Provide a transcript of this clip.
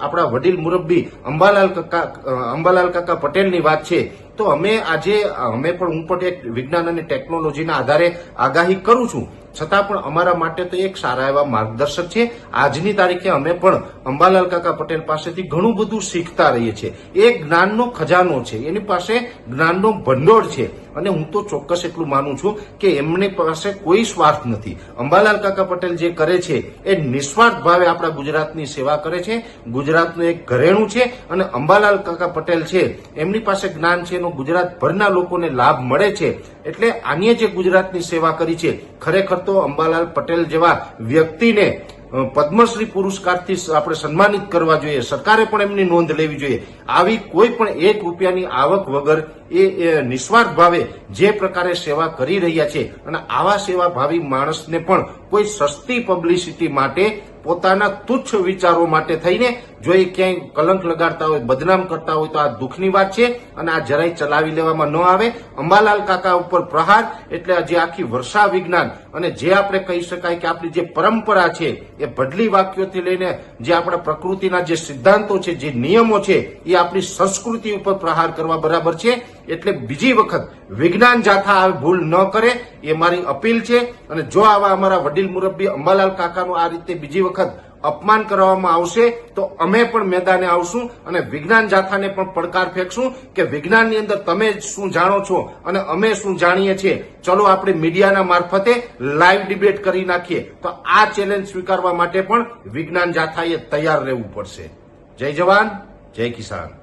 આપણા વડીલ મુરબ્બી અંબાલાલ કાકા પટેલની વાત છે, તો અમે પણ હું પણ એક વિજ્ઞાન અને ટેકનોલોજીના આધારે આગાહી કરું છું, છતાં પણ અમારા માટે તો એક સારા એવા માર્ગદર્શક છે. આજની તારીખે અમે પણ અંબાલાલ કાકા પટેલ પાસેથી ઘણું બધું શીખતા રહીએ છીએ. એ જ્ઞાનનો ખજાનો છે, એની પાસે જ્ઞાનનો ભંડોળ છે, અને હું તો ચોક્કસ એટલું માનું છું કે એમની પાસે કોઈ સ્વાર્થ નથી. અંબાલાલ કાકા પટેલ જે કરે છે એ નિસ્વાર્થ ભાવે આપણા ગુજરાતની સેવા કરે છે. ગુજરાતનું એક ઘરેણું છે, અને અંબાલાલ કાકા પટેલ છે એમની પાસે જ્ઞાન છે, એનો ગુજરાતભરના લોકોને લાભ મળે છે. એટલે આની જે ગુજરાતની સેવા કરી છે, ખરેખર તો અંબાલાલ પટેલ જેવા વ્યક્તિને પદ્મશ્રી પુરસ્કારથી આપણે સન્માનિત કરવા જોઈએ. સરકારે પણ એમની નોંધ લેવી જોઈએ. આવી કોઈ પણ ₹1 આવક વગર એ નિસ્વાર્થ ભાવે જે પ્રકારે સેવા કરી રહ્યા છે, અને આવા સેવાભાવી માણસને પણ કોઈ સસ્તી પબ્લિસિટી માટે, પોતાના તુચ્છ વિચારો માટે થઈને જો એ ક્યાંય કલંક લગાડતા હોય, બદનામ કરતા હોય, તો આ દુઃખની વાત છે, અને આ જરાય ચલાવી લેવામાં ન આવે. અંબાલાલ કાકા ઉપર પ્રહાર એટલે જે આખી વર્ષા વિજ્ઞાન અને જે આપણે કહી શકાય કે આપણી જે પરંપરા છે, એ ભડલી વાક્યોથી લઈને જે આપણા પ્રકૃતિના જે સિદ્ધાંતો છે, જે નિયમો છે, એ આપણી સંસ્કૃતિ ઉપર પ્રહાર કરવા બરાબર છે. એટલે બીજી વખત વિજ્ઞાન જાથા આ ભૂલ ન કરે એ મારી અપીલ છે. અને જો આવા અમારા વડીલ મુરબ્બી અંબાલાલ કાકાનું આ રીતે બીજી વખત અપમાન કરવામાં આવશે તો અમે પણ મેદાને આવશું, અને વિજ્ઞાન જાથાને પણ પડકાર ફેંકશું કે વિજ્ઞાનની અંદર તમે શું જાણો છો અને અમે શું જાણીએ છીએ. ચલો આપણે મીડિયાના મારફતે લાઈવ ડિબેટ કરી નાખીએ. તો આ ચેલેન્જ સ્વીકારવા માટે પણ વિજ્ઞાન જાથાએ તૈયાર રહેવું પડશે. જય જવાન, જય કિસાન.